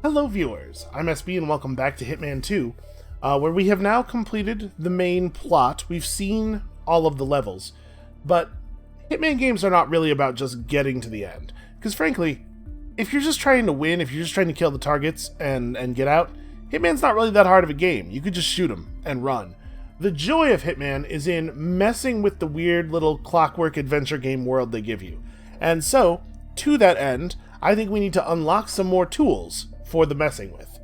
Hello viewers, I'm SB and welcome back to Hitman 2, where we have now completed the main plot. We've seen all of the levels, but Hitman games are not really about just getting to the end. Because frankly, if you're just trying to win, if you're just trying to kill the targets and get out, Hitman's not really that hard of a game. You could just shoot them and run. The joy of Hitman is in messing with the weird little clockwork adventure game world they give you. And so, to that end, I think we need to unlock some more tools for the messing with.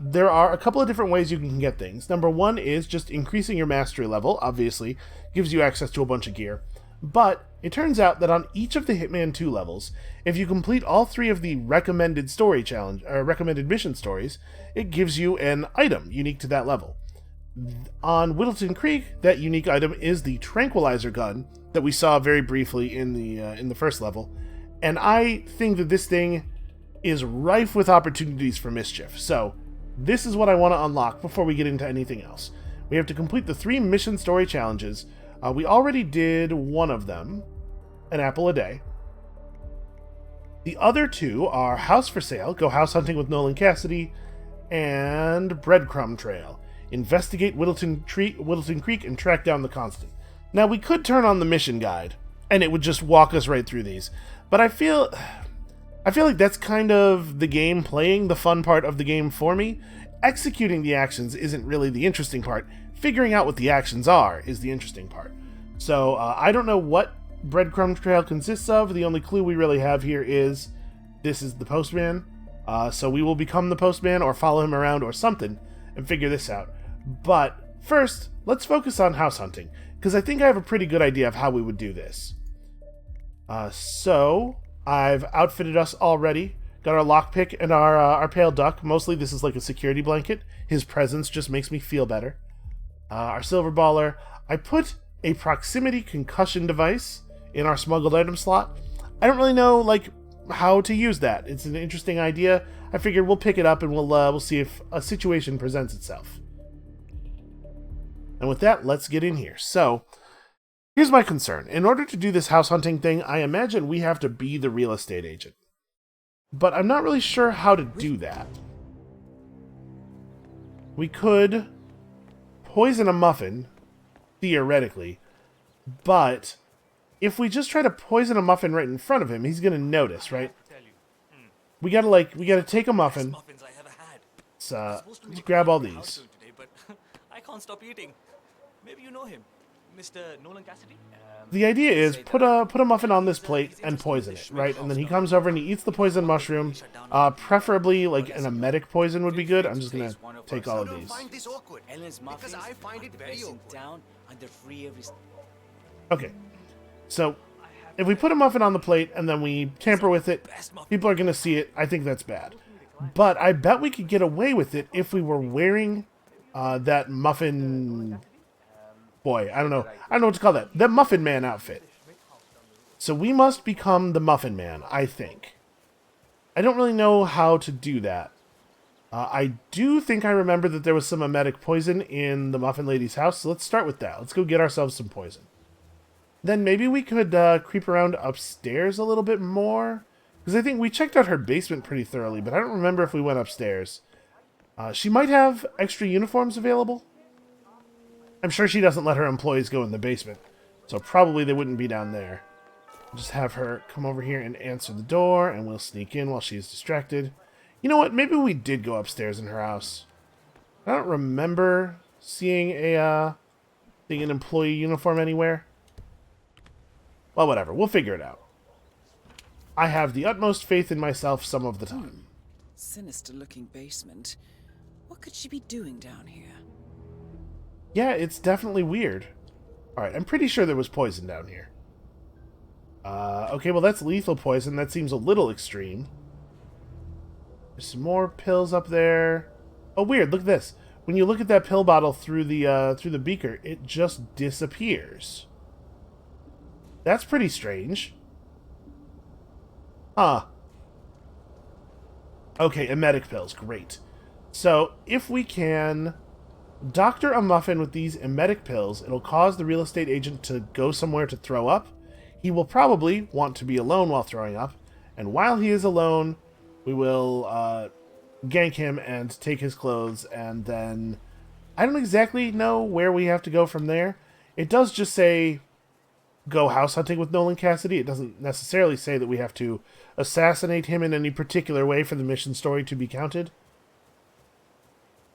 There are a couple of different ways you can get things. Number one is just increasing your mastery level, obviously, gives you access to a bunch of gear. But it turns out that on each of the Hitman 2 levels, if you complete all 3 of the recommended story challenge or recommended mission stories, it gives you an item unique to that level. On Whittleton Creek, that unique item is the tranquilizer gun that we saw very briefly in the first level, and I think that this thing is rife with opportunities for mischief. So this is what I want to unlock before we get into anything else. We have to complete the 3 mission story challenges. We already did one of them, an apple a day. The other 2 are House for Sale, go house hunting with Nolan Cassidy, and Breadcrumb Trail, investigate Whittleton Creek and track down the Constant. Now we could turn on the mission guide, and it would just walk us right through these, but I feel like that's kind of the game playing the fun part of the game for me. Executing the actions isn't really the interesting part. Figuring out what the actions are is the interesting part. So I don't know what Breadcrumb Trail consists of. The only clue we really have here is this is the postman. So we will become the postman or follow him around or something and figure this out. But first, let's focus on house hunting, because I think I have a pretty good idea of how we would do this. So I've outfitted us already. Got our lockpick and our pale duck. Mostly this is like a security blanket. His presence just makes me feel better. Our silver baller. I put a proximity concussion device in our smuggled item slot. I don't really know how to use that. It's an interesting idea. I figured we'll pick it up and we'll see if a situation presents itself. And with that, let's get in here. So here's my concern. In order to do this house hunting thing, I imagine we have to be the real estate agent. But I'm not really sure how to do that. We could poison a muffin, theoretically, but if we just try to poison a muffin right in front of him, he's gonna notice, right? We gotta take a muffin. Let's grab all these. I can't stop eating. Maybe you know him, Mr. Nolan Cassidy? The idea is put a muffin on this plate and poison it, right? And then he comes over and he eats the poison mushroom. Preferably like an emetic poison would be good. I'm just gonna take all of these. Okay, so if we put a muffin on the plate and then we tamper with it, people are gonna see it. I think that's bad. But I bet we could get away with it if we were wearing that muffin... Boy, I don't know what to call that. The Muffin Man outfit. So we must become the Muffin Man, I think. I don't really know how to do that. I do think I remember that there was some emetic poison in the Muffin Lady's house, so let's start with that. Let's go get ourselves some poison. Then maybe we could creep around upstairs a little bit more. Because I think we checked out her basement pretty thoroughly, but I don't remember if we went upstairs. She might have extra uniforms available. I'm sure she doesn't let her employees go in the basement, so probably they wouldn't be down there. Just have her come over here and answer the door, and we'll sneak in while she's distracted. You know what? Maybe we did go upstairs in her house. I don't remember seeing an employee uniform anywhere. Well, whatever. We'll figure it out. I have the utmost faith in myself some of the time. Sinister-looking basement. What could she be doing down here? Yeah, it's definitely weird. Alright, I'm pretty sure there was poison down here. Okay, well that's lethal poison. That seems a little extreme. There's some more pills up there. Oh, weird, look at this. When you look at that pill bottle through the beaker, it just disappears. That's pretty strange. Huh. Okay, emetic pills, great. So, if we can doctor a muffin with these emetic pills, it'll cause the real estate agent to go somewhere to throw up. He will probably want to be alone while throwing up, and while he is alone, we will gank him and take his clothes, and then I don't exactly know where we have to go from there. It does just say go house hunting with Nolan Cassidy. It doesn't necessarily say that we have to assassinate him in any particular way for the mission story to be counted.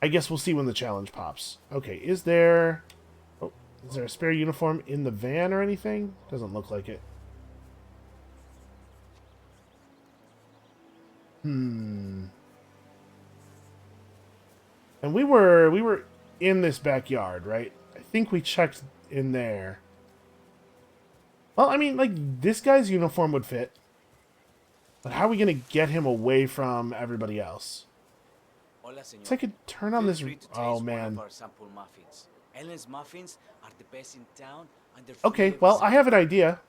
I guess we'll see when the challenge pops. Okay, is there a spare uniform in the van or anything? Doesn't look like it. And we were in this backyard, right? I think we checked in there. Well, I mean, like, this guy's uniform would fit. But how are we going to get him away from everybody else? So I could turn on this... Oh, man. Ellen's muffins are the best in town, and they're Okay, well, I have an idea.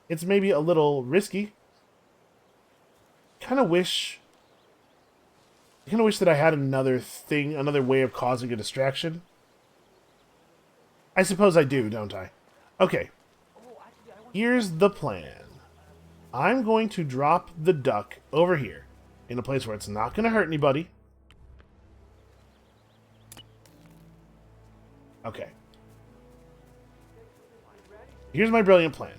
It's maybe a little risky. I kind of wish that I had another way of causing a distraction. I suppose I do, don't I? Okay. Here's the plan. I'm going to drop the duck over here in a place where it's not going to hurt anybody. Okay. Here's my brilliant plan.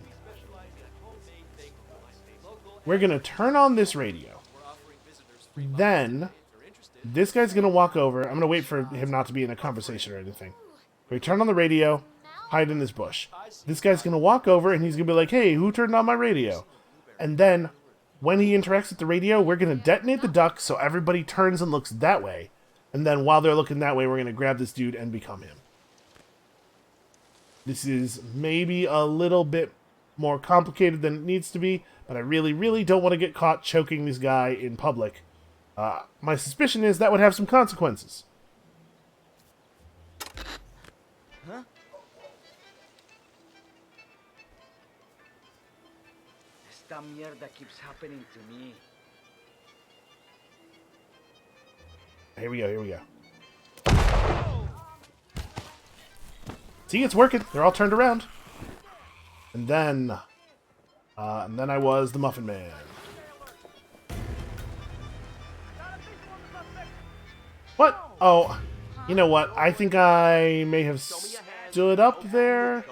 We're going to turn on this radio. Then, this guy's going to walk over. I'm going to wait for him not to be in a conversation or anything. We turn on the radio, hide in this bush. This guy's going to walk over and he's going to be like, hey, who turned on my radio? And then, when he interacts with the radio, we're going to detonate the duck so everybody turns and looks that way. And then while they're looking that way, we're going to grab this dude and become him. This is maybe a little bit more complicated than it needs to be, but I really, really don't want to get caught choking this guy in public. My suspicion is that would have some consequences. Huh? Esta mierda keeps happening to me. Here we go. See, it's working. They're all turned around. And then I was the Muffin Man. What? Oh, you know what? I think I may have stood up there.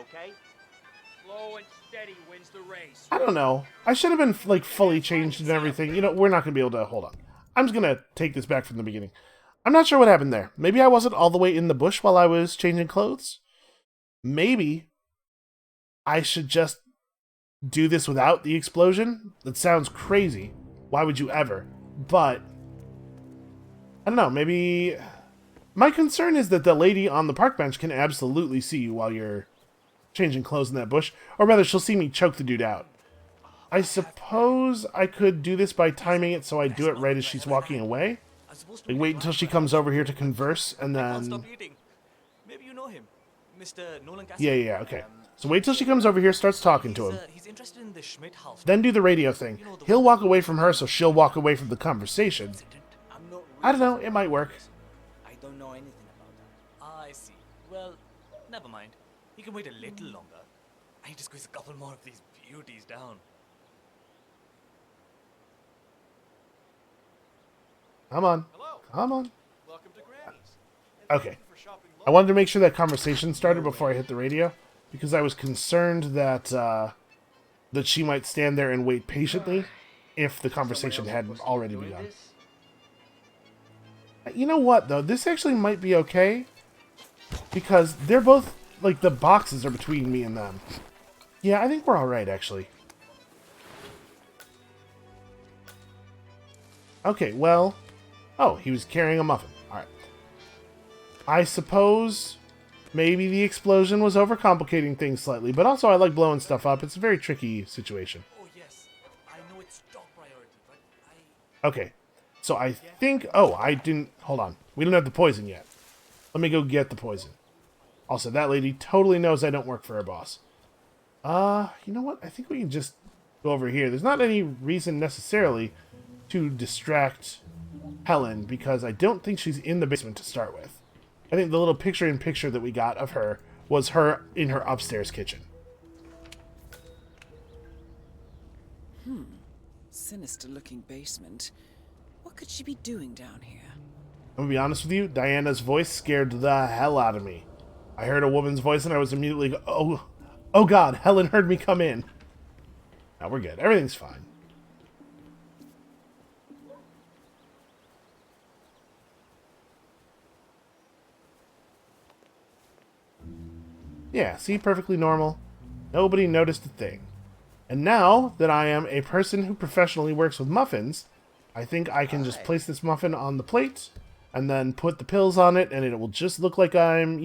I don't know. I should have been, like, fully changed and everything. You know, we're not going to be able to... Hold on. I'm just going to take this back from the beginning. I'm not sure what happened there. Maybe I wasn't all the way in the bush while I was changing clothes. Maybe I should just do this without the explosion. That sounds crazy. Why would you ever? But I don't know, maybe... My concern is that the lady on the park bench can absolutely see you while you're changing clothes in that bush. Or rather, she'll see me choke the dude out. I suppose I could do this by timing it so I do it right as she's walking away. Like, wait until she comes over here to converse, and then... Maybe you know him. Mr. Nolan Cassidy. Yeah, okay. So wait till she comes over here, starts talking to him. He's interested in the Schmidt house. Then do the radio thing. He'll walk away from her, so she'll walk away from the conversation. I don't know, it might work. I don't know anything about that. I see. Well, never mind. He can wait a little longer. I need to squeeze a couple more of these beauties down. Come on. Hello. Come on. Welcome to Granny's. Okay. I wanted to make sure that conversation started before I hit the radio, because I was concerned that that she might stand there and wait patiently if the conversation hadn't already begun. You know what, though? This actually might be okay, because they're both, like, the boxes are between me and them. Yeah, I think we're alright, actually. Okay, well... Oh, he was carrying a muffin. Alright. I suppose maybe the explosion was overcomplicating things slightly, but also I like blowing stuff up. It's a very tricky situation. Oh, yes. I know it's top priority, but I... Okay. So I think... Oh, I didn't... Hold on. We don't have the poison yet. Let me go get the poison. Also, that lady totally knows I don't work for her boss. You know what? I think we can just go over here. There's not any reason necessarily to distract Helen, because I don't think she's in the basement to start with. I think the little picture-in-picture that we got of her was her in her upstairs kitchen. Sinister-looking basement. What What could she be doing down here? I'm gonna be honest with you, Diana's voice scared the hell out of me. I heard a woman's voice and I was immediately oh god, Helen heard me come in. Now we're good. Everything's fine. Yeah, see, perfectly normal. Nobody noticed a thing. And now that I am a person who professionally works with muffins, I think I can just place this muffin on the plate and then put the pills on it, and it will just look like I'm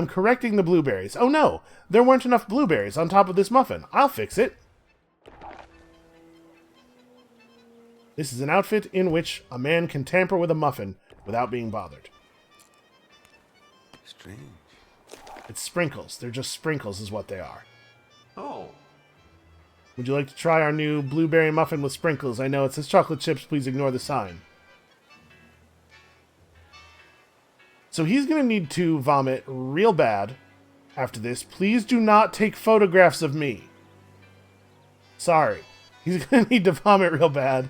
correcting the blueberries. Oh no, there weren't enough blueberries on top of this muffin. I'll fix it. This is an outfit in which a man can tamper with a muffin without being bothered. Strange. It's sprinkles. They're just sprinkles is what they are. Oh. Would you like to try our new blueberry muffin with sprinkles? I know it says chocolate chips. Please ignore the sign. So he's going to need to vomit real bad after this. Please do not take photographs of me. Sorry. He's going to need to vomit real bad.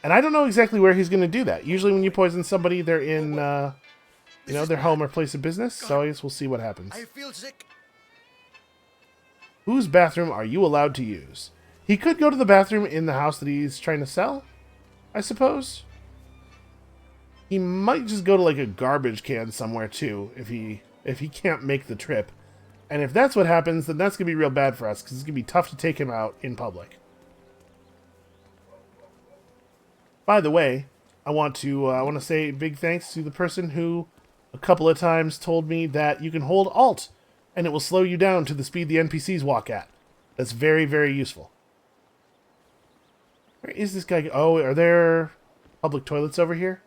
And I don't know exactly where he's going to do that. Usually when you poison somebody, they're in, their home or place of business. So I guess we'll see what happens. I feel sick. Whose bathroom are you allowed to use? He could go to the bathroom in the house that he's trying to sell, I suppose. He might just go to like a garbage can somewhere too, if he can't make the trip. And if that's what happens, then that's gonna be real bad for us, because it's gonna be tough to take him out in public. By the way, I want to say big thanks to the person who a couple of times told me that you can hold Alt and it will slow you down to the speed the NPCs walk at. That's very, very useful. Where is this guy? Oh, are there public toilets over here?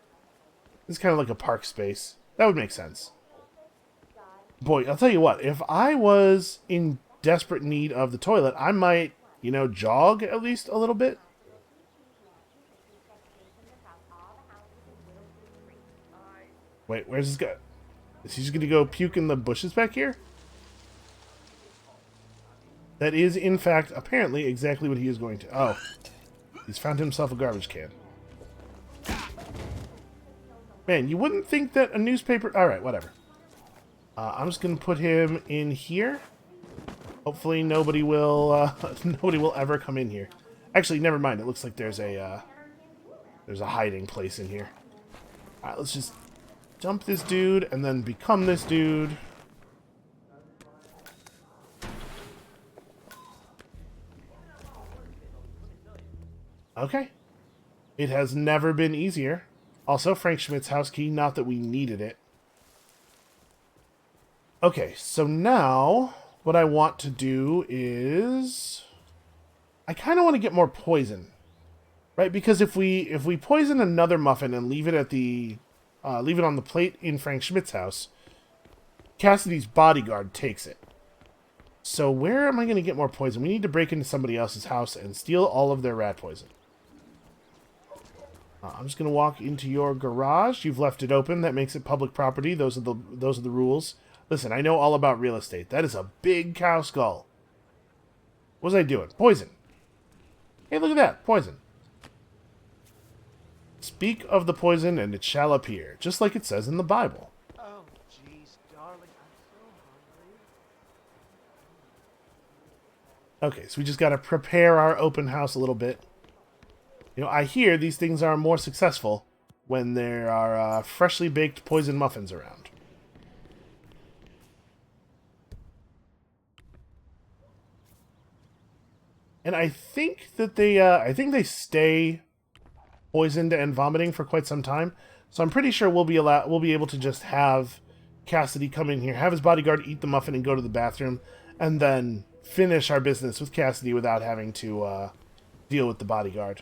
This is kind of like a park space. That would make sense. Boy, I'll tell you what. If I was in desperate need of the toilet, I might, jog at least a little bit. Wait, where's this guy? Is he just going to go puke in the bushes back here? That is, in fact, apparently exactly what he is going to... Oh. He's found himself a garbage can. Man, you wouldn't think that a newspaper... Alright, whatever. I'm just going to put him in here. Hopefully nobody will ever come in here. Actually, never mind. It looks like there's a hiding place in here. Alright, let's just dump this dude and then become this dude. Okay. It has never been easier. Also, Frank Schmidt's house key, not that we needed it. Okay, so now what I want to do is... I kind of want to get more poison. Right? Because if we poison another muffin and leave it at the... leave it on the plate in Frank Schmidt's house, Cassidy's bodyguard takes it. So where am I going to get more poison? We need to break into somebody else's house and steal all of their rat poison. I'm just going to walk into your garage. You've left it open. That makes it public property. Those are the rules. Listen, I know all about real estate. That is a big cow skull. What was I doing? Poison. Hey, look at that. Poison. Speak of the poison and it shall appear, just like it says in the Bible. Oh, jeez, darling, I'm so hungry. Okay, so we just got to prepare our open house a little bit. I hear these things are more successful when there are freshly baked poison muffins around. And I think that they stay poisoned and vomiting for quite some time. So I'm pretty sure we'll be able to just have Cassidy come in here, have his bodyguard eat the muffin and go to the bathroom, and then finish our business with Cassidy without having to deal with the bodyguard.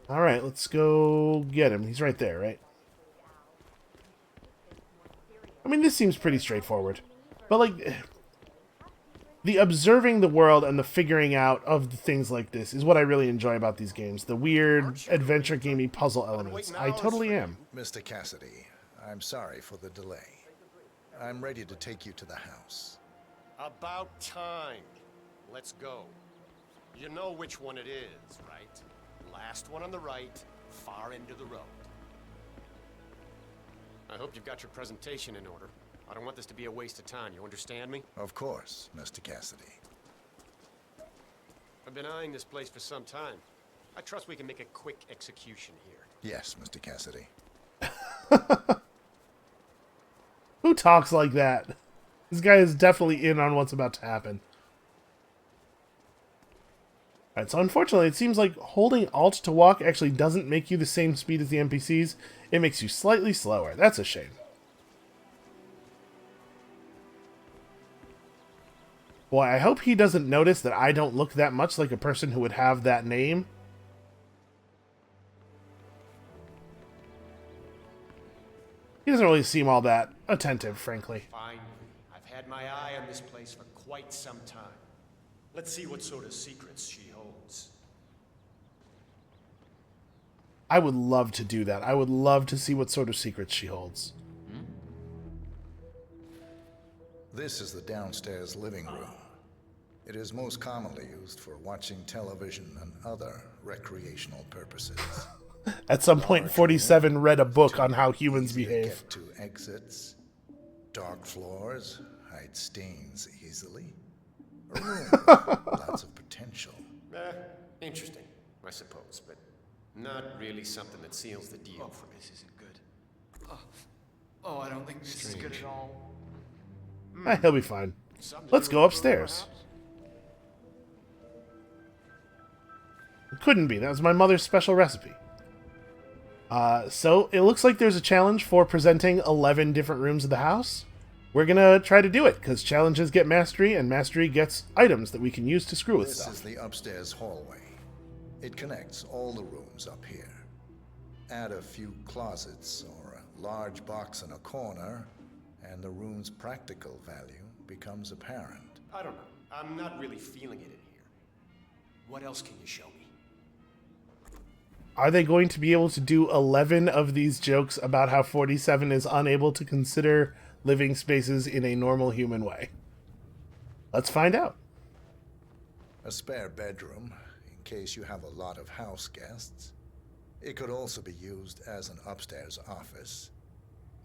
Alright, let's go get him. He's right there, right? I mean, this seems pretty straightforward. But, like, the observing the world and the figuring out of the things like this is what I really enjoy about these games. The weird, adventure gamey puzzle elements. I totally am. Mr. Cassidy, I'm sorry for the delay. I'm ready to take you to the house. About time. Let's go. You know which one it is, right? last one on the right, far end of the road. I hope you've got your presentation in order. I don't want this to be a waste of time, you understand me? Of course, Mr. Cassidy. I've been eyeing this place for some time. I trust we can make a quick execution here. Yes, Mr. Cassidy. Who talks like that? This guy is definitely in on what's about to happen. Alright, so unfortunately, it seems like holding Alt to walk actually doesn't make you the same speed as the NPCs. It makes you slightly slower. That's a shame. Boy, I hope he doesn't notice that I don't look that much like a person who would have that name. He doesn't really seem all that attentive, frankly. Fine. I've had my eye on this place for quite some time. Let's see what sort of secrets she holds. I would love to do that. I would love to see what sort of secrets she holds. This is the downstairs living room. It is most commonly used for watching television and other recreational purposes. At some point, 47 read a book on how humans behave. Get to exits, dark floors, hide stains easily. A room with lots of potential. Interesting, I suppose, but not really something that seals the deal for me. This isn't good. Oh, I don't think this is good at all. He'll be fine. Let's go upstairs. It couldn't be. That was my mother's special recipe. So it looks like there's a challenge for presenting 11 different rooms of the house. We're gonna try to do it, because challenges get mastery, and mastery gets items that we can use to screw with This stuff. is the upstairs hallway. It connects all the rooms up here. Add a few closets or a large box in a corner, and the room's practical value becomes apparent. I don't know. I'm not really feeling it in here. What else can you show me? Are they going to be able to do 11 of these jokes about how 47 is unable to consider living spaces in a normal human way? Let's find out. A spare bedroom, in case you have a lot of house guests. It could also be used as an upstairs office,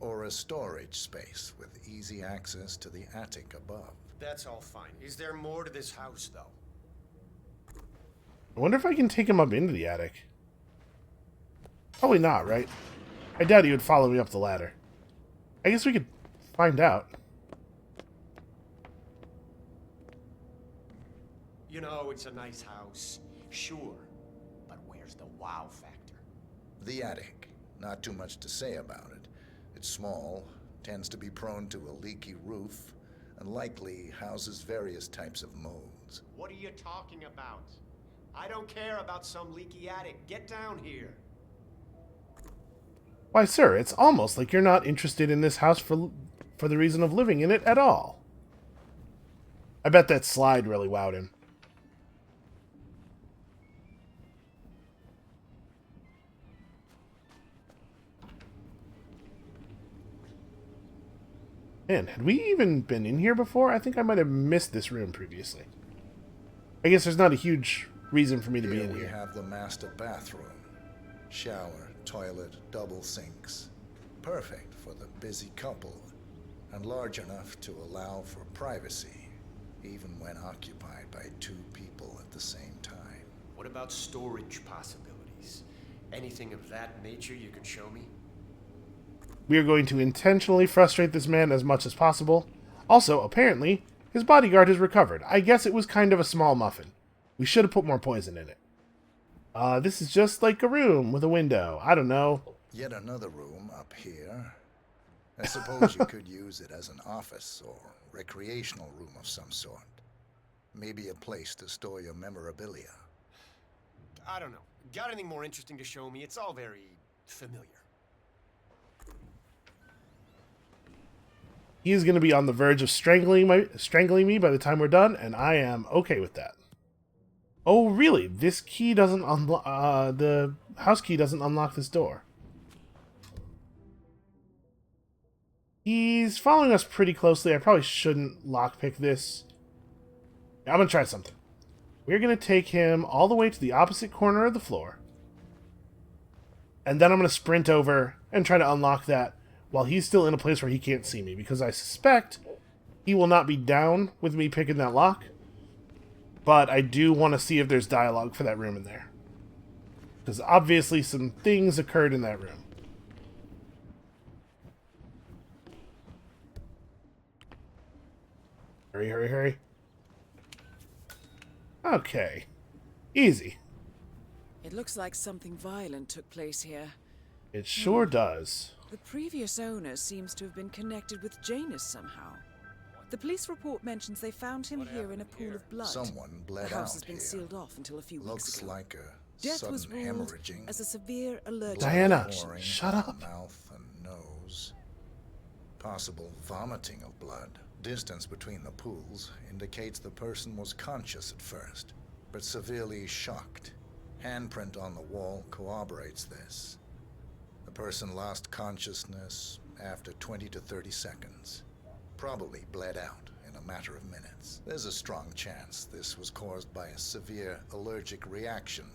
or a storage space with easy access to the attic above. That's all fine. Is there more to this house, though? I wonder if I can take him up into the attic. Probably not, right? I doubt he would follow me up the ladder. I guess we could find out. You know, it's a nice house, sure. But where's the wow factor? The attic. Not too much to say about it. It's small, tends to be prone to a leaky roof, and likely houses various types of molds. What are you talking about? I don't care about some leaky attic. Get down here. Why, sir, it's almost like you're not interested in this house for the reason of living in it at all. I bet that slide really wowed him. Man, had we even been in here before? I think I might have missed this room previously. I guess there's not a huge reason for me to be in We here. have the master bathroom. Shower, toilet, double sinks. Perfect for the busy couple, and large enough to allow for privacy, even when occupied by two people at the same time. What about storage possibilities? Anything of that nature you can show me? We are going to intentionally frustrate this man as much as possible. Also, apparently, his bodyguard has recovered. I guess it was kind of a small muffin. We should have put more poison in it. This is just like a room with a window. I don't know. Yet another room up here. I suppose you could use it as an office or recreational room of some sort. Maybe a place to store your memorabilia. I don't know. Got anything more interesting to show me? It's all very familiar. He is going to be on the verge of strangling me by the time we're done, and I am okay with that. Oh, really? This key doesn't unlock... the house key doesn't unlock this door. He's following us pretty closely. I probably shouldn't lockpick this. I'm going to try something. We're going to take him all the way to the opposite corner of the floor. And then I'm going to sprint over and try to unlock that while he's still in a place where he can't see me, because I suspect he will not be down with me picking that lock. But I do want to see if there's dialogue for that room in there. Because obviously some things occurred in that room. Hurry, hurry, hurry. Okay. Easy. It looks like something violent took place here. It sure does. The previous owner seems to have been connected with Janus somehow. The police report mentions they found him here in a pool of blood. Someone bled The house out has been here. sealed off until a few weeks Looks ago. like a Death sudden was ruled hemorrhaging. as a severe allergic Diana, reaction. shut up. Mouth and nose. Possible vomiting of blood. Distance between the pools indicates the person was conscious at first, but severely shocked. Handprint on the wall corroborates this. The person lost consciousness after 20 to 30 seconds. Probably bled out in a matter of minutes. There's a strong chance this was caused by a severe allergic reaction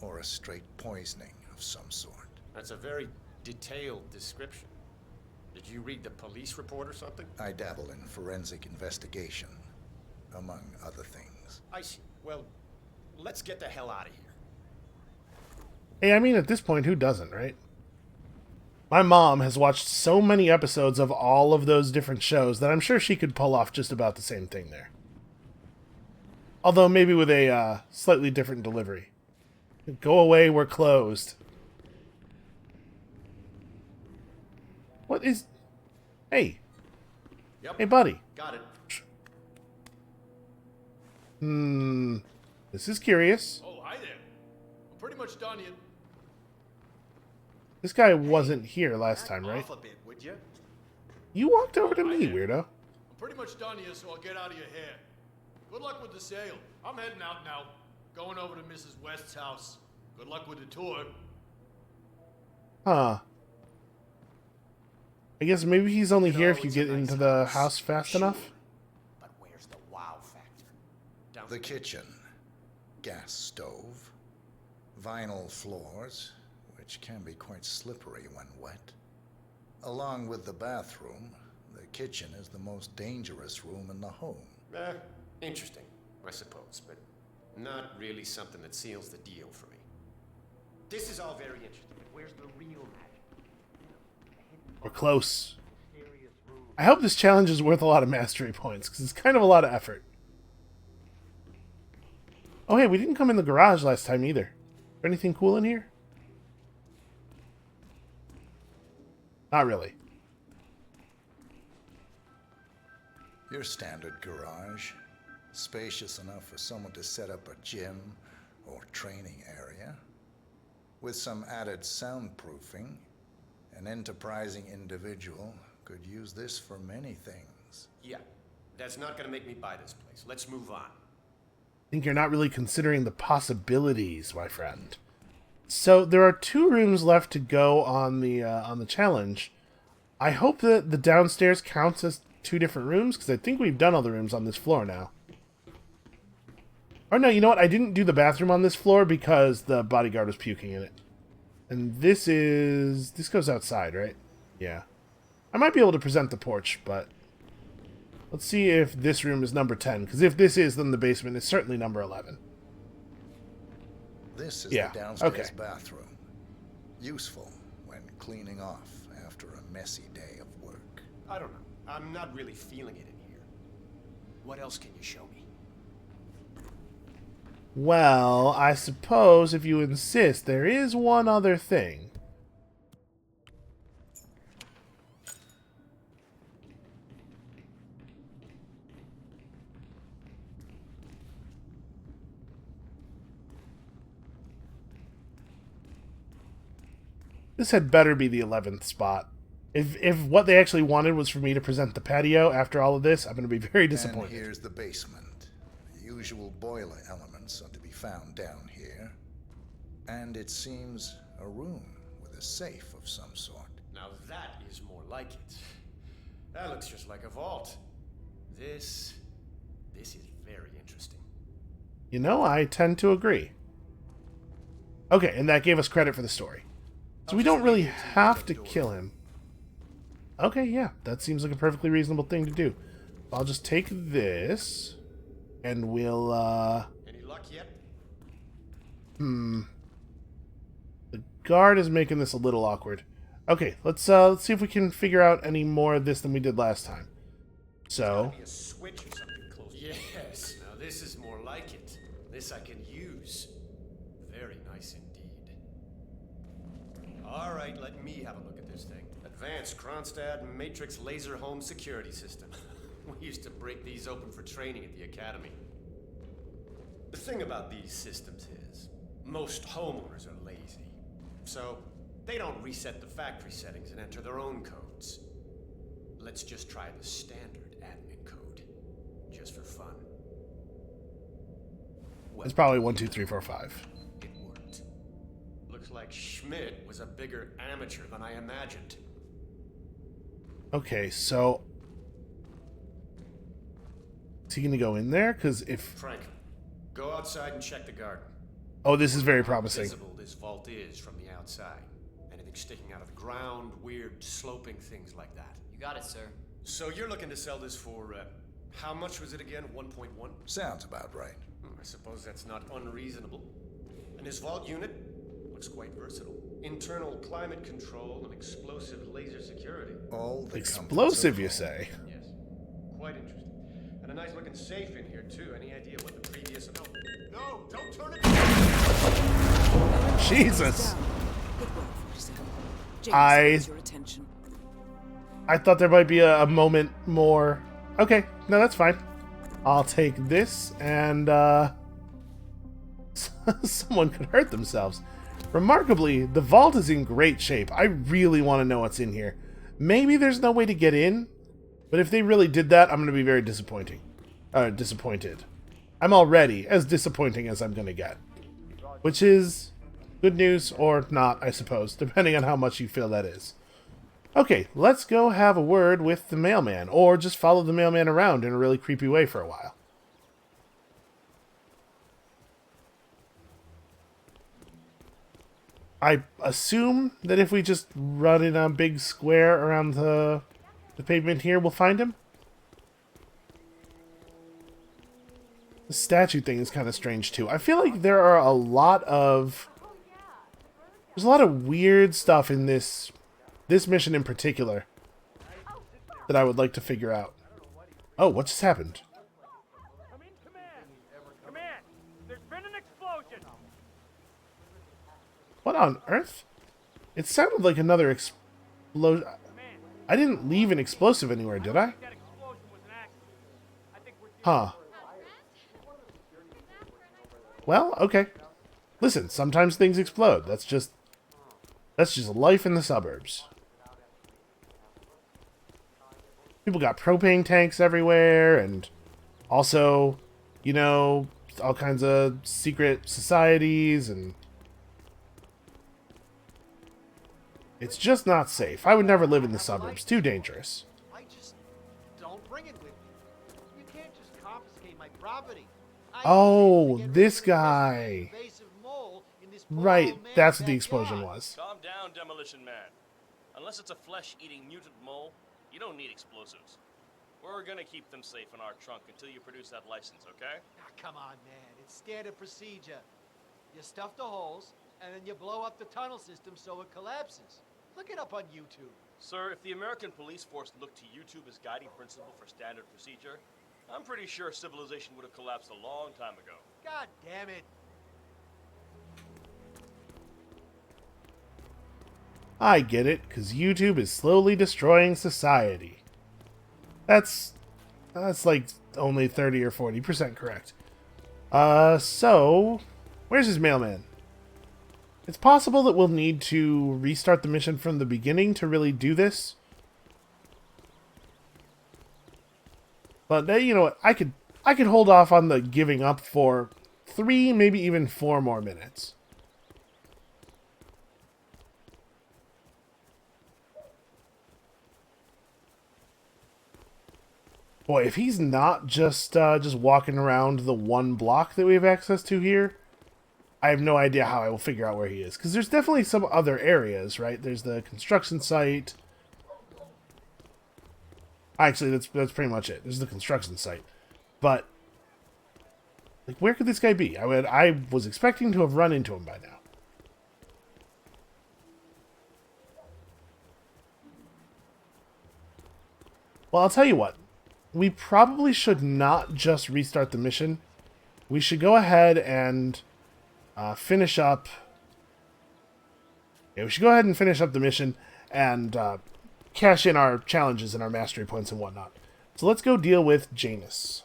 or a straight poisoning of some sort. That's a very detailed description. Did you read the police report or something? I dabble in forensic investigation, among other things. I see. Well, let's get the hell out of here. Hey, I mean, at this point, who doesn't, right? My mom has watched so many episodes of all of those different shows that I'm sure she could pull off just about the same thing there. Although maybe with a slightly different delivery. Go away, we're closed. What is... Hey. Yep. Hey, buddy. Got it. This is curious. Oh, hi there. I'm pretty much done here. This guy wasn't here last time, right? Off a bit, would you? You walked over to I me, did. weirdo. I'm pretty much done here, so I'll get out of your hair. Good luck with the sale. I'm heading out now. Going over to Mrs. West's house. Good luck with the tour. Huh. I guess maybe he's only here if you it's a get nice into the house, house fast sure. enough. But where's the wow factor? Down The kitchen, gas stove, vinyl floors, which can be quite slippery when wet. Along with the bathroom, the kitchen is the most dangerous room in the home. Interesting, I suppose, but not really something that seals the deal for me. This is all very interesting, but where's the real magic? We're close. I hope this challenge is worth a lot of mastery points, because it's kind of a lot of effort. Oh hey, we didn't come in the garage last time either. Is there anything cool in here? Not really. Your standard garage, spacious enough for someone to set up a gym or training area. With some added soundproofing, an enterprising individual could use this for many things. Yeah, that's not gonna make me buy this place. Let's move on. I think you're not really considering the possibilities, my friend. So there are 2 rooms left to go on the challenge. I hope that the downstairs counts as 2 different rooms, because I think we've done all the rooms on this floor now. Or no, you know what? I didn't do the bathroom on this floor because the bodyguard was puking in it. And this goes outside, right? Yeah. I might be able to present the porch, but let's see if this room is number 10, because if this is, then the basement is certainly number 11. This is Yeah, the downstairs okay. bathroom. Useful when cleaning off after a messy day of work. I don't know. I'm not really feeling it in here. What else can you show me? Well, I suppose if you insist, there is one other thing. This had better be the 11th spot. If what they actually wanted was for me to present the patio after all of this, I'm going to be very And disappointed. here's the basement. The usual boiler elements are to be found down here. And it seems a room with a safe of some sort. Now that is more like it. That looks just like a vault. This is very interesting. You know, I tend to agree. Okay, and that gave us credit for the story. So we don't really have to kill him. Okay, yeah, that seems like a perfectly reasonable thing to do. I'll just take this, and we'll, Any luck yet? The guard is making this a little awkward. Okay, let's see if we can figure out any more of this than we did last time. So, Be a switch or something close. Yes. Now this is more like it. This I can use. Very nice indeed. All right, let me have a look at this thing. Advanced Kronstadt Matrix Laser Home Security System. We used to break these open for training at the academy. The thing about these systems is, most homeowners are lazy. So, they don't reset the factory settings and enter their own codes. Let's just try the standard admin code, just for fun. Well, it's probably 1, 2, 3, 4, 5. it worked. Looks like Schmidt was a bigger amateur than I imagined. Okay, so... is he gonna go in there? Because if... Frank, go outside and check the garden. oh, this is very How promising. visible this vault is from the outside. Anything sticking out of the ground, weird sloping things like that. You got it, sir. So you're looking to sell this for, how much was it again? 1.1? Sounds about right. I suppose that's not unreasonable. And his vault unit looks quite versatile. Internal climate control and explosive laser security. All the Explosive, you comforts of home. say? Yes, quite interesting. And a nice looking safe in here too. Any idea what the previous... No, don't turn it... Jesus! Down. Good work, 47. James, I- here's your attention. I thought there might be a moment more... okay, no, that's fine. I'll take this, and, someone could hurt themselves. Remarkably, the vault is in great shape. I really want to know what's in here. Maybe there's no way to get in, but if they really did that, I'm going to be very disappointed. I'm already as disappointing as I'm going to get. Which is good news, or not, I suppose, depending on how much you feel that is. Okay, let's go have a word with the mailman, or just follow the mailman around in a really creepy way for a while. I assume that if we just run in a big square around the pavement here, we'll find him? The statue thing is kind of strange, too. I feel like there are a lot of... there's a lot of weird stuff in this mission in particular that I would like to figure out. Oh, what just happened? Come in, command. Command, there's been an explosion. What on earth? It sounded like another explosion. I didn't leave an explosive anywhere, did I? That explosion was an accident. I think we're Huh. Well, okay. Listen, sometimes things explode. That's just life in the suburbs. People got propane tanks everywhere, and also, you know, all kinds of secret societies, and it's just not safe. I would never live in the suburbs. Too dangerous. I just don't bring it with me. You can't just confiscate my property. Oh, this guy. Right, that's what the explosion was. Calm down, Demolition Man. Unless it's a flesh-eating mutant mole, you don't need explosives. We're gonna keep them safe in our trunk until you produce that license, okay? Ah, come on, man. It's standard procedure. You stuff the holes, and then you blow up the tunnel system so it collapses. Look it up on YouTube. Sir, if the American police force looked to YouTube as guiding principle for standard procedure, I'm pretty sure civilization would have collapsed a long time ago. God damn it. I get it, because YouTube is slowly destroying society. That's like only 30 or 40% correct. So, where's his mailman? It's possible that we'll need to restart the mission from the beginning to really do this. But you know what? I could hold off on the giving up for 3, maybe even 4 more minutes. Boy, if he's not just walking around the one block that we have access to here, I have no idea how I will figure out where he is. Because there's definitely some other areas, right? There's the construction site. Actually, that's pretty much it. There's the construction site. But, like, where could this guy be? I was expecting to have run into him by now. Well, I'll tell you what. We probably should not just restart the mission. We should go ahead and finish up... Yeah, we should go ahead and finish up the mission and cash in our challenges and our mastery points and whatnot. So let's go deal with Janus.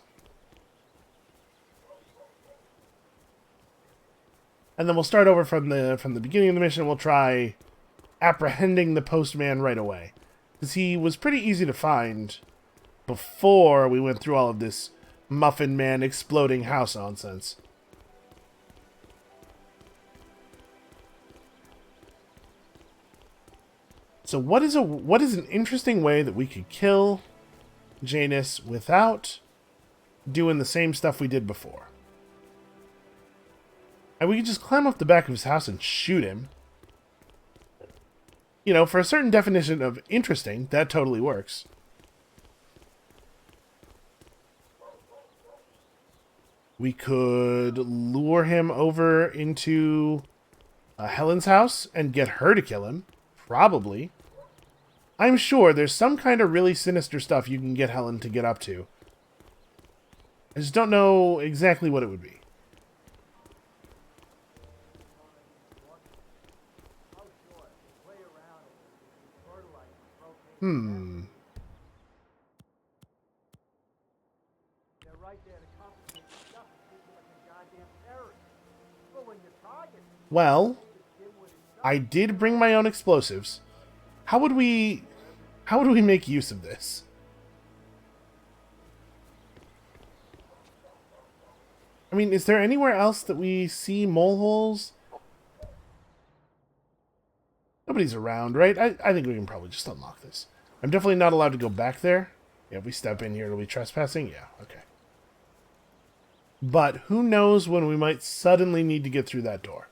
And then we'll start over from the beginning of the mission. We'll try apprehending the postman right away. Because he was pretty easy to find before we went through all of this Muffin Man exploding house nonsense. So what is an interesting way that we could kill Janus without doing the same stuff we did before? And we could just climb up the back of his house and shoot him. You know, for a certain definition of interesting, that totally works. We could lure him over into Helen's house and get her to kill him. Probably. I'm sure there's some kind of really sinister stuff you can get Helen to get up to. I just don't know exactly what it would be. Well, I did bring my own explosives. How would we make use of this? I mean, is there anywhere else that we see mole holes? Nobody's around, right? I think we can probably just unlock this. I'm definitely not allowed to go back there. Yeah, if we step in here, it'll be trespassing. Yeah, okay. But who knows when we might suddenly need to get through that door.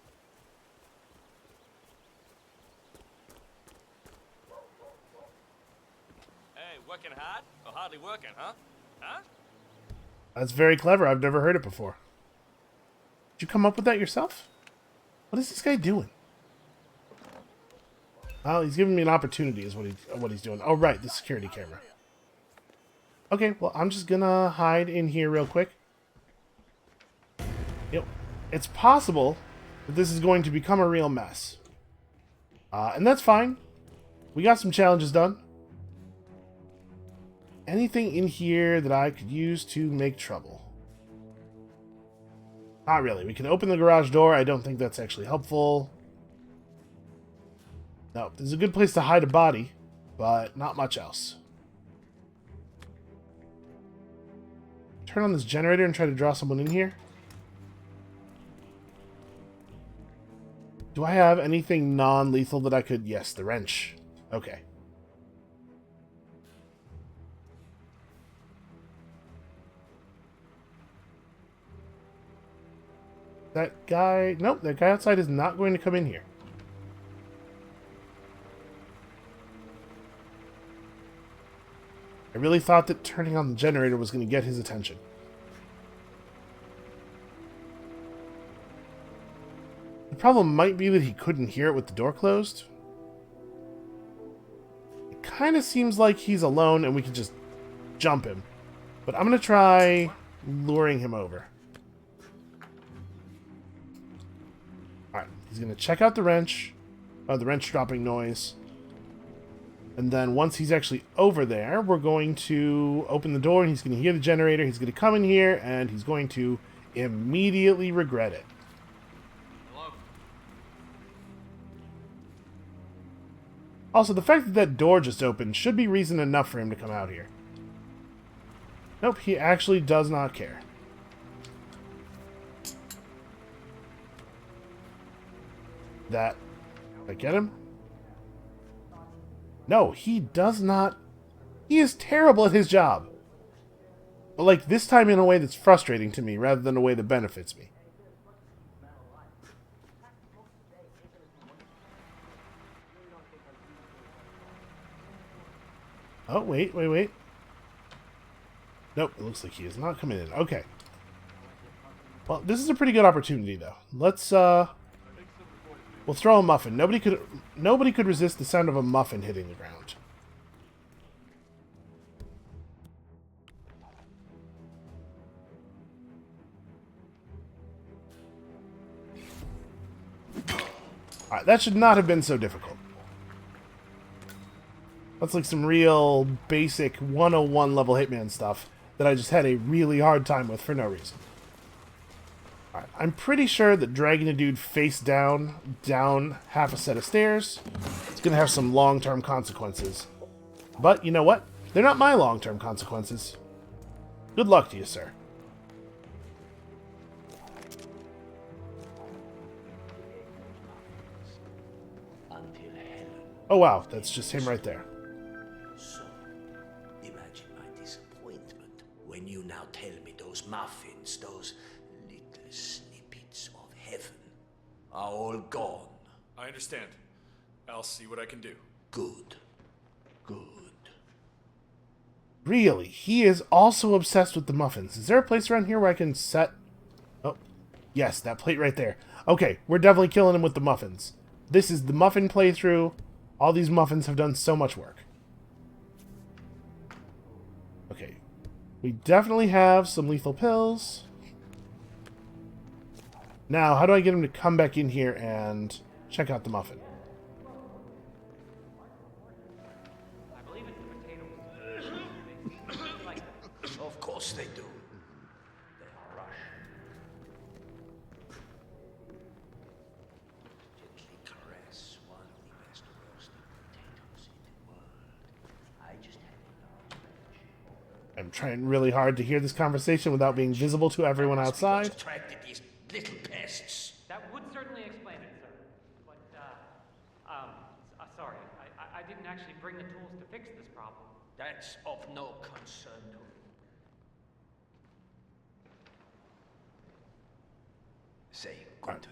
Hey, working hard or hardly working, huh? Huh? That's very clever. I've never heard it before. Did you come up with that yourself? What is this guy doing? Well, he's giving me an opportunity is what he's doing. Oh, right, the security camera. Okay, well, I'm just gonna hide in here real quick. Yep. It's possible that this is going to become a real mess. And that's fine. We got some challenges done. Anything in here that I could use to make trouble? Not really. We can open the garage door. I don't think that's actually helpful. No, this is a good place to hide a body, but not much else. Turn on this generator and try to draw someone in here. Do I have anything non-lethal that I could... Yes, the wrench. Okay. That guy... Nope, that guy outside is not going to come in here. I really thought that turning on the generator was going to get his attention. The problem might be that he couldn't hear it with the door closed. It kind of seems like he's alone and we can just jump him. But I'm going to try luring him over. Alright, he's going to check out the wrench. The wrench dropping noise. And then once he's actually over there, we're going to open the door and he's going to hear the generator. He's going to come in here and he's going to immediately regret it. Hello? Also, the fact that that door just opened should be reason enough for him to come out here. Nope, he actually does not care. That... Did I get him? No, he does not. He is terrible at his job. But, like, this time in a way that's frustrating to me rather than a way that benefits me. Oh, wait, wait, wait. Nope, it looks like he is not coming in. Okay. Well, this is a pretty good opportunity, though. Let's, we'll throw a muffin. Nobody could resist the sound of a muffin hitting the ground. Alright, that should not have been so difficult. That's like some real basic 101 level Hitman stuff that I just had a really hard time with for no reason. Alright, I'm pretty sure that dragging a dude face down half a set of stairs is going to have some long-term consequences. But you know what? They're not my long-term consequences. Good luck to you, sir. Oh wow, that's just him right there. So, imagine my disappointment when you now tell me those muffins, those little snippets of heaven, are all gone. I understand. I'll see what I can do. Good. Good. Really? He is also obsessed with the muffins. Is there a place around here where I can set... Oh, yes, that plate right there. Okay, we're definitely killing him with the muffins. This is the muffin playthrough. All these muffins have done so much work. Okay. We definitely have some lethal pills. Now, how do I get him to come back in here and check out the muffin? Of course they do. They're Russian. Gently caress one of the best roasted potatoes in the world. I just had enough. I'm trying really hard to hear this conversation without being visible to everyone outside. Attracted these little pests. That would certainly explain it, sir. But, sorry. I didn't actually bring the tools to fix this problem. That's of no concern to me. Say, Gunther.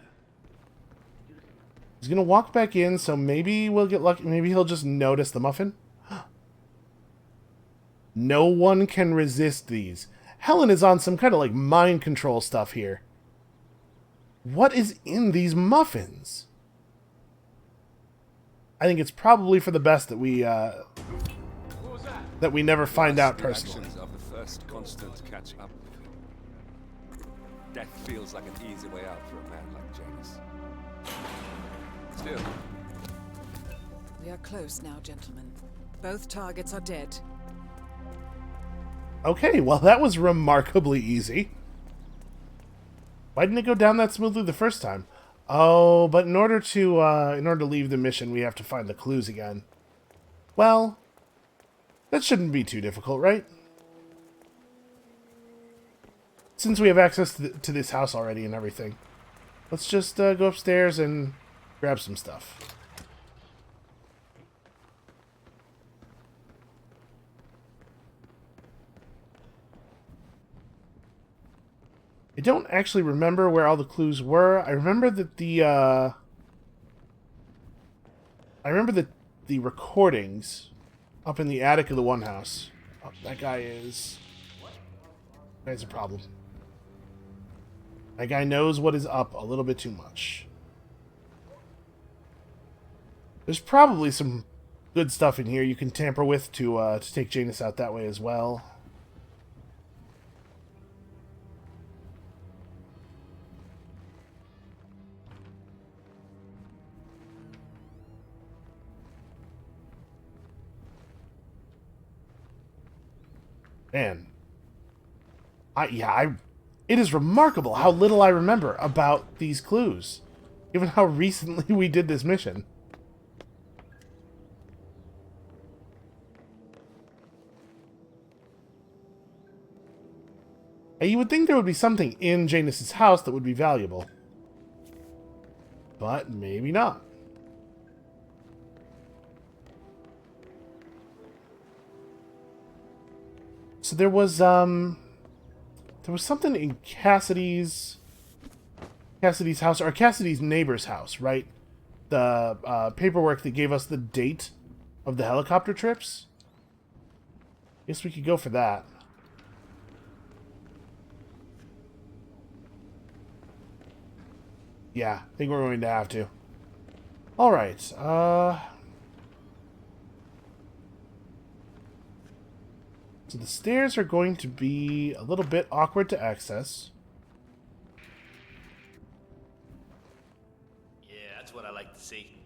He's gonna walk back in, so maybe we'll get lucky. Maybe he'll just notice the muffin. No one can resist these. Helen is on some kind of like mind control stuff here. What is in these muffins? I think it's probably for the best that we never find out personally. Actions of the first constant catch up with him. Death feels like an easy way out for a man like Janus. Still, We are close now, gentlemen. Both targets are dead. Okay, well that was remarkably easy. Why didn't it go down that smoothly the first time? Oh, but in order to leave the mission, we have to find the clues again. Well, that shouldn't be too difficult, right? Since we have access to this house already and everything, let's just go upstairs and grab some stuff. I don't actually remember where all the clues were. I remember that the recordings up in the attic of the one house. Oh, that guy's a problem. That guy knows what is up a little bit too much. There's probably some good stuff in here you can tamper with to take Janus out that way as well. Man, it is remarkable how little I remember about these clues, given how recently we did this mission. And you would think there would be something in Janus's house that would be valuable, but maybe not. So there was something in Cassidy's house, or Cassidy's neighbor's house, right? The paperwork that gave us the date of the helicopter trips. Guess we could go for that. Yeah, I think we're going to have to. Alright, so the stairs are going to be a little bit awkward to access. Yeah, that's what I like to see.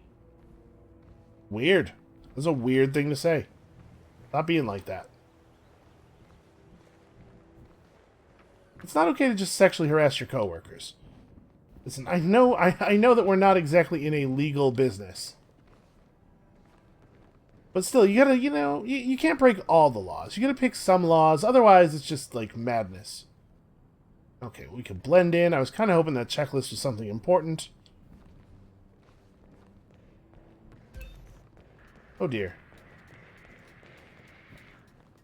Weird. That's a weird thing to say. Stop being like that. It's not okay to just sexually harass your coworkers. Listen, I know that we're not exactly in a legal business. But still, you gotta, you can't break all the laws. You gotta pick some laws, otherwise it's just, like, madness. Okay, we could blend in. I was kind of hoping that checklist was something important. Oh dear.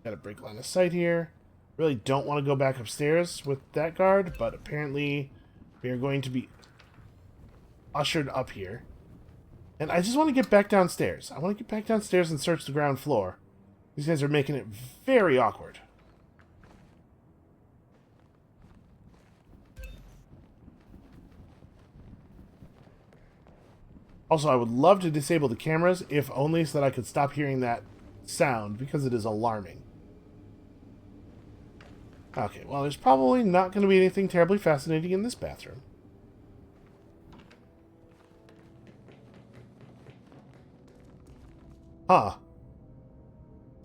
Got a break line of sight here. Really don't want to go back upstairs with that guard, but apparently we are going to be ushered up here. And I just want to get back downstairs. I want to get back downstairs and search the ground floor. These guys are making it very awkward. Also, I would love to disable the cameras, if only so that I could stop hearing that sound, because it is alarming. Okay, well, there's probably not going to be anything terribly fascinating in this bathroom. Huh.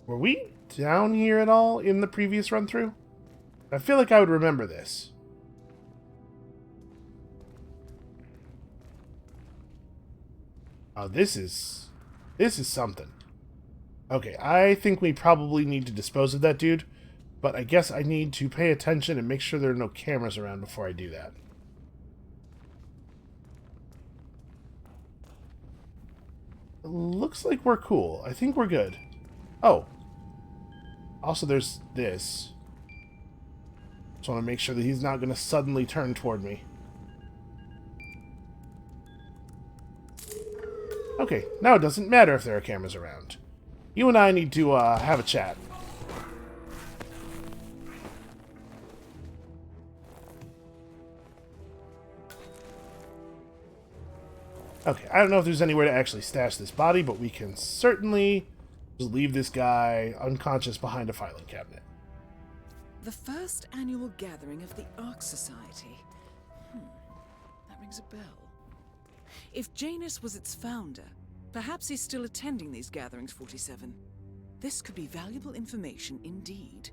Were we down here at all in the previous run-through? I feel like I would remember this. Oh, this is something. Okay, I think we probably need to dispose of that dude, but I guess I need to pay attention and make sure there are no cameras around before I do that. Looks like we're cool. I think we're good. Oh. Also, there's this. Just want to make sure that he's not going to suddenly turn toward me. Okay, now it doesn't matter if there are cameras around. You and I need to have a chat. Okay, I don't know if there's anywhere to actually stash this body, but we can certainly just leave this guy unconscious behind a filing cabinet. The first annual gathering of the Ark Society. That rings a bell. If Janus was its founder, perhaps he's still attending these gatherings, 47. This could be valuable information indeed.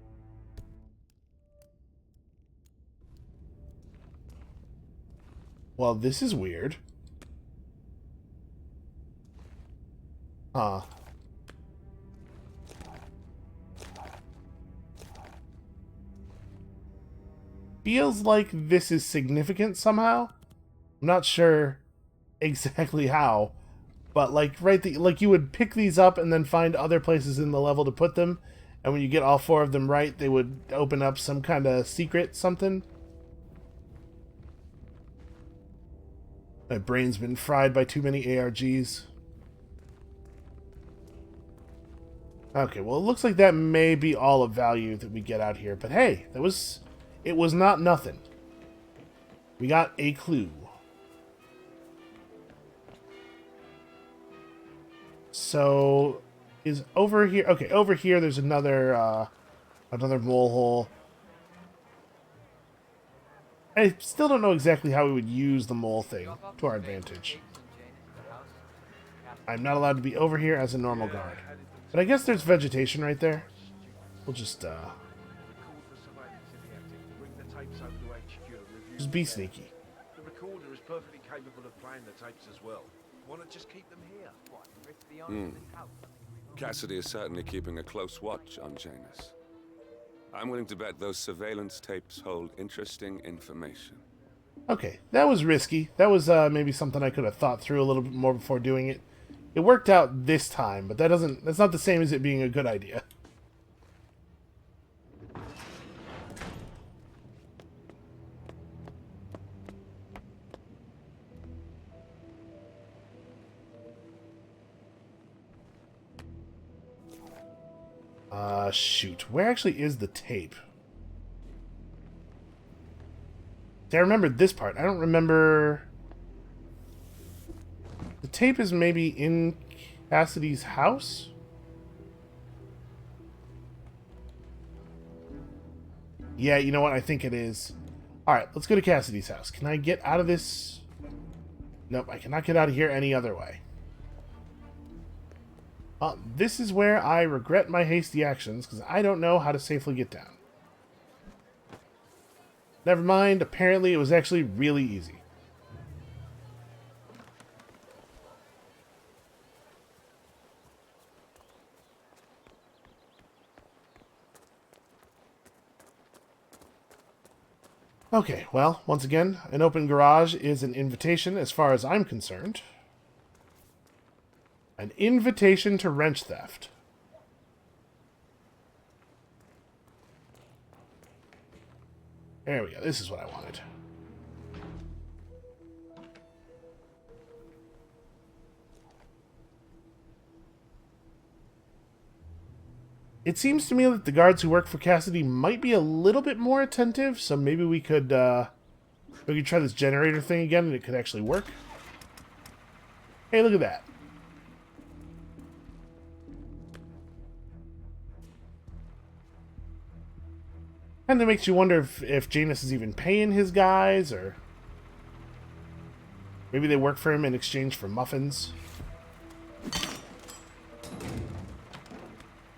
Well, this is weird. Huh. Feels like this is significant somehow. I'm not sure exactly how, but like like you would pick these up and then find other places in the level to put them, and when you get all 4 of them right, they would open up some kind of secret something. My brain's been fried by too many ARGs. Okay, well, it looks like that may be all of value that we get out here, but hey, it was not nothing. We got a clue. So, is over here... Okay, over here there's another mole hole. I still don't know exactly how we would use the mole thing to our advantage. I'm not allowed to be over here as a normal guard. But I guess there's vegetation right there. We'll just be sneaky. The recorder is perfectly capable of playing the tapes as well. Why not just keep them here? Cassidy is certainly keeping a close watch on Janus. I'm willing to bet those surveillance tapes hold interesting information. Okay, that was risky. That was maybe something I could have thought through a little bit more before doing it. It worked out this time, but that's not the same as it being a good idea. Shoot. Where actually is the tape? See, I remember this part. I don't remember... The tape is maybe in Cassidy's house? Yeah, you know what? I think it is. Alright, let's go to Cassidy's house. Can I get out of this? Nope, I cannot get out of here any other way. This is where I regret my hasty actions, because I don't know how to safely get down. Never mind, apparently it was actually really easy. Okay, well, once again, an open garage is an invitation as far as I'm concerned. An invitation to wrench theft. There we go, this is what I wanted. It seems to me that the guards who work for Cassidy might be a little bit more attentive, so maybe we could try this generator thing again and it could actually work. Hey, look at that. Kind of makes you wonder if Janus is even paying his guys, or maybe they work for him in exchange for muffins.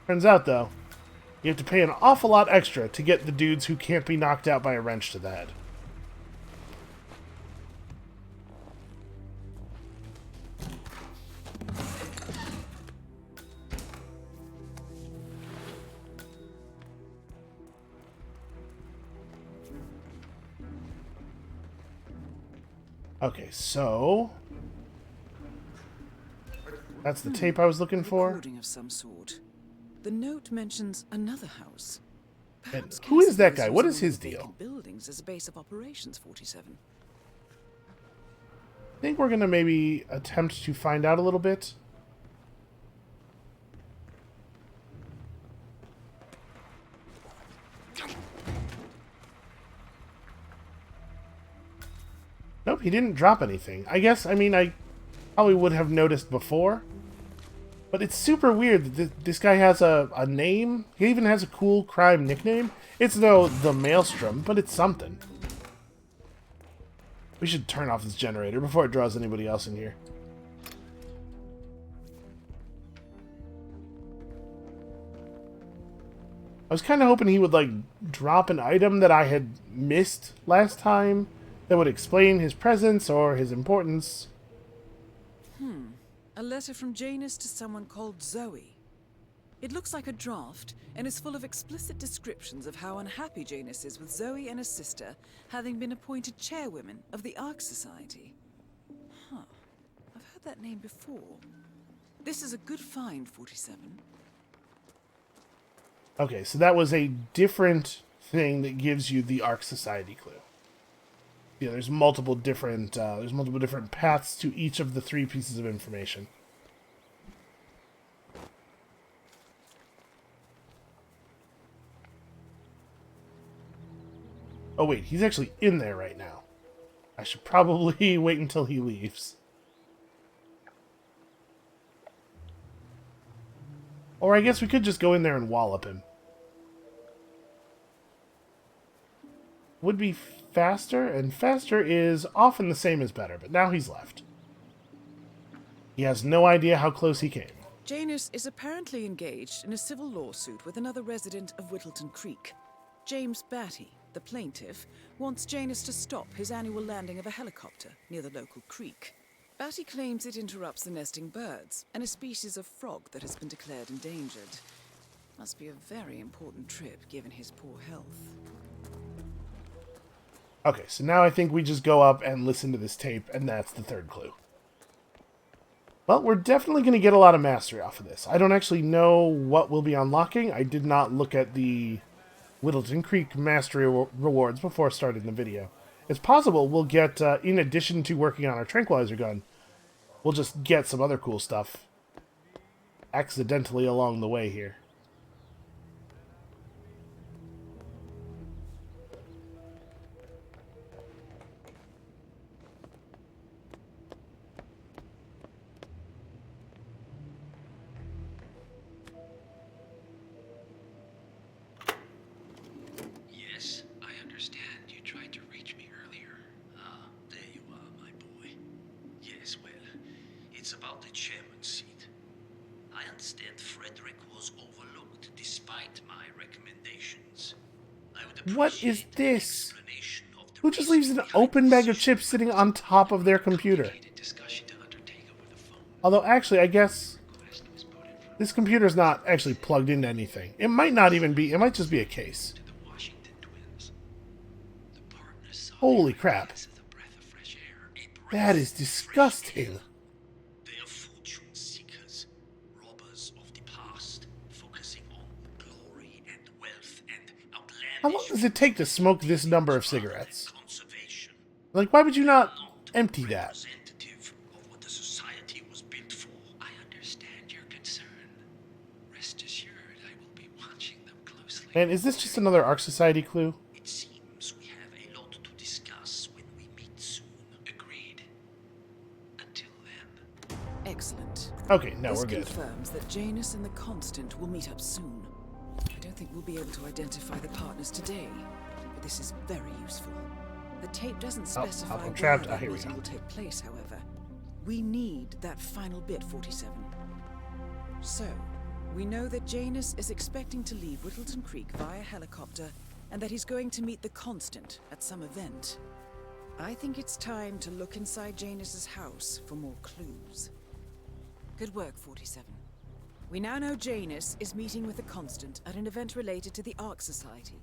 Turns out, though, you have to pay an awful lot extra to get the dudes who can't be knocked out by a wrench to the head. Okay, so that's the tape I was looking for. Recording of some sort. The note mentions another house. And who is that guy? What is his deal? Buildings as a base of operations, 47. I think we're gonna maybe attempt to find out a little bit. Nope, he didn't drop anything. I guess, I mean, I probably would have noticed before. But it's super weird that this guy has a name. He even has a cool crime nickname. It's no the Maelstrom, but it's something. We should turn off this generator before it draws anybody else in here. I was kind of hoping he would, like, drop an item that I had missed last time that would explain his presence or his importance. A letter from Janus to someone called Zoe. It looks like a draft, and is full of explicit descriptions of how unhappy Janus is with Zoe and her sister having been appointed chairwomen of the Ark Society. Huh. I've heard that name before. This is a good find, 47. Okay, so that was a different thing that gives you the Ark Society clue. Yeah, there's multiple different paths to each of the 3 pieces of information. Oh wait, he's actually in there right now. I should probably wait until he leaves. Or I guess we could just go in there and wallop him. Would be faster, and faster is often the same as better, but now he's left. He has no idea how close he came. Janus is apparently engaged in a civil lawsuit with another resident of Whittleton Creek. James Batty, the plaintiff, wants Janus to stop his annual landing of a helicopter near the local creek. Batty claims it interrupts the nesting birds and a species of frog that has been declared endangered. Must be a very important trip given his poor health. Okay, so now I think we just go up and listen to this tape, and that's the 3rd clue. Well, we're definitely going to get a lot of mastery off of this. I don't actually know what we'll be unlocking. I did not look at the Whittleton Creek mastery rewards before starting the video. It's possible we'll get, in addition to working on our tranquilizer gun, we'll just get some other cool stuff accidentally along the way here. It's about the chairman's seat. I understand Frederick was overlooked despite my recommendations. I would What is appreciate an this? explanation of the Who just reason leaves an behind open the bag of decision. chips sitting on top of their computer? Complicated discussion to undertake over the phone. Although, actually, I guess Request was put in from this computer's not actually plugged into anything. It might not even be, it might just be a case. to the Washington twins. The partners saw Holy the crap. appearance of the breath of fresh air, a breath That is of fresh disgusting. air. They are fortune seekers, robbers of the past, focusing on glory and wealth and outlandish. How long does it take to smoke this number of cigarettes? Conservation. Like, why would you not Not empty that? representative of what the society was built for. I understand your concern. Rest assured, I will be watching them closely. Man, is this just another Ark Society clue? It seems we have a lot to discuss when we meet soon. Agreed. Until then. Excellent. Okay, no, This we're good. confirms that Janus and the Constant will meet up soon. I don't think we'll be able to identify the partners today, but this is very useful. The tape doesn't specify I'm where trapped. that Here we meeting go. will take place, however. We need that final bit, 47. So, we know that Janus is expecting to leave Whittleton Creek via helicopter, and that he's going to meet the Constant at some event. I think it's time to look inside Janus's house for more clues. Good work, 47. We now know Janus is meeting with the Constant at an event related to the Ark Society,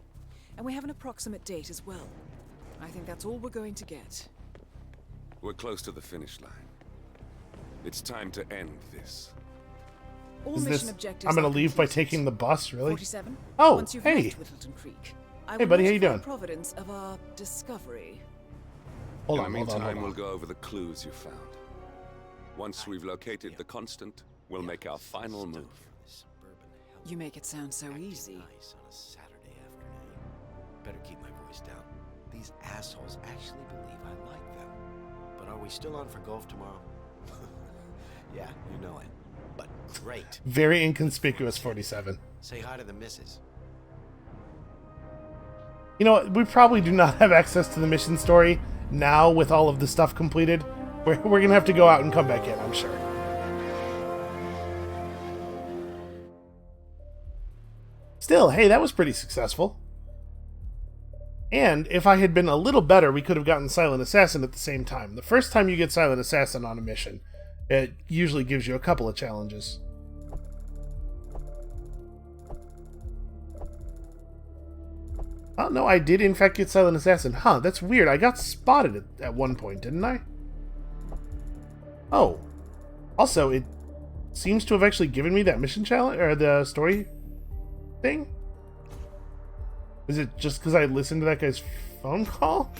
and we have an approximate date as well. I think that's all we're going to get. We're close to the finish line. It's time to end this. All Is mission this? objectives I'm gonna are leave by completed. taking the bus, really? 47. Oh, Once you've hey. left Whittleton Creek, I Hey, will buddy, how you notify doing? Providence of our discovery. Hold In on, the hold on, meantime, hold we'll on. go over the clues you found. Once we've located the constant, we'll make our final move. You make it sound so easy. Nice on a Saturday afternoon. Better keep my voice down. These assholes actually believe I like them. But are we still on for golf tomorrow? Yeah, you know it. But great. Very inconspicuous, 47. Say hi to the missus. You know what? We probably do not have access to the mission story now with all of the stuff completed. We're gonna have to go out and come back in, I'm sure. Still, hey, that was pretty successful. And if I had been a little better, we could have gotten Silent Assassin at the same time. The first time you get Silent Assassin on a mission, it usually gives you a couple of challenges. Oh, no, I did in fact get Silent Assassin. Huh, that's weird. I got spotted at one point, didn't I? Oh. Also, it seems to have actually given me that mission challenge, or the story thing? Is it just because I listened to that guy's phone call?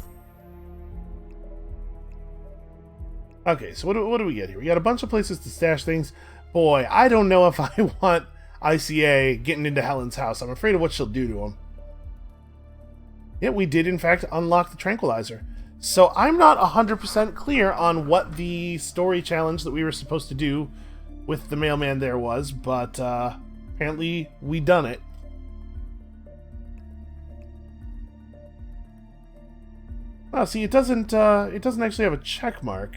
Okay, so what do we get here? We got a bunch of places to stash things. Boy, I don't know if I want ICA getting into Helen's house. I'm afraid of what she'll do to him. Yeah, we did in fact unlock the tranquilizer. So I'm not 100% clear on what the story challenge that we were supposed to do with the mailman there was, but apparently we done it. Oh, see, it doesn't actually have a check mark.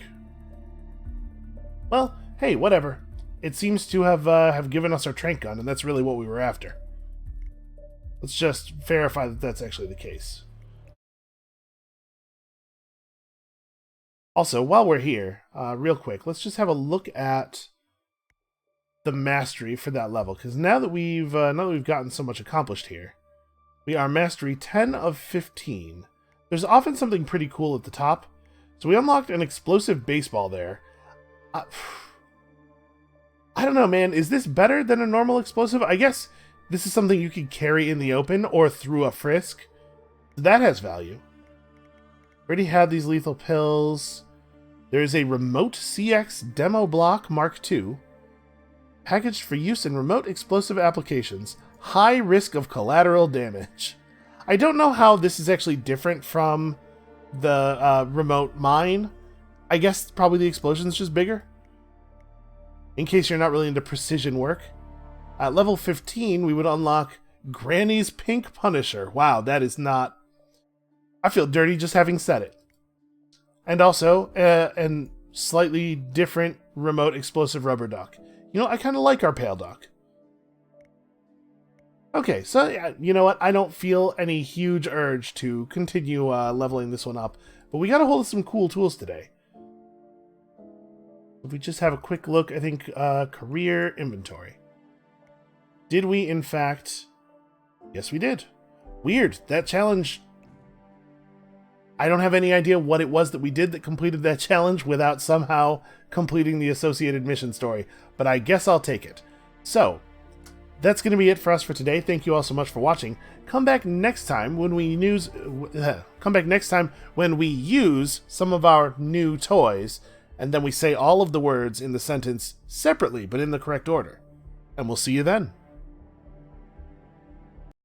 Well, hey, whatever. It seems to have given us our trank gun, and that's really what we were after. Let's just verify that that's actually the case. Also, while we're here, real quick, let's just have a look at the mastery for that level, because now that we've gotten so much accomplished here, we are mastery 10 of 15. There's often something pretty cool at the top. So we unlocked an explosive baseball there. I don't know, man. Is this better than a normal explosive? I guess this is something you could carry in the open or through a frisk. That has value. Already had these lethal pills. There's a remote CX demo block Mark II. Packaged for use in remote explosive applications. High risk of collateral damage. I don't know how this is actually different from the remote mine. I guess probably the explosion's just bigger. In case you're not really into precision work. At level 15, we would unlock Granny's Pink Punisher. Wow, that is not... I feel dirty just having said it. And also, a slightly different remote explosive rubber duck. You know, I kind of like our pale duck. Okay, so yeah, you know what? I don't feel any huge urge to continue leveling this one up, but we got a hold of some cool tools today. If we just have a quick look, I think career inventory. Did we, in fact... Yes, we did. Weird. That challenge... I don't have any idea what it was that we did that completed that challenge without somehow completing the associated mission story, but I guess I'll take it. So, that's going to be it for us for today. Thank you all so much for watching. Come back next time when we use some of our new toys, and then we say all of the words in the sentence separately, but in the correct order. And we'll see you then.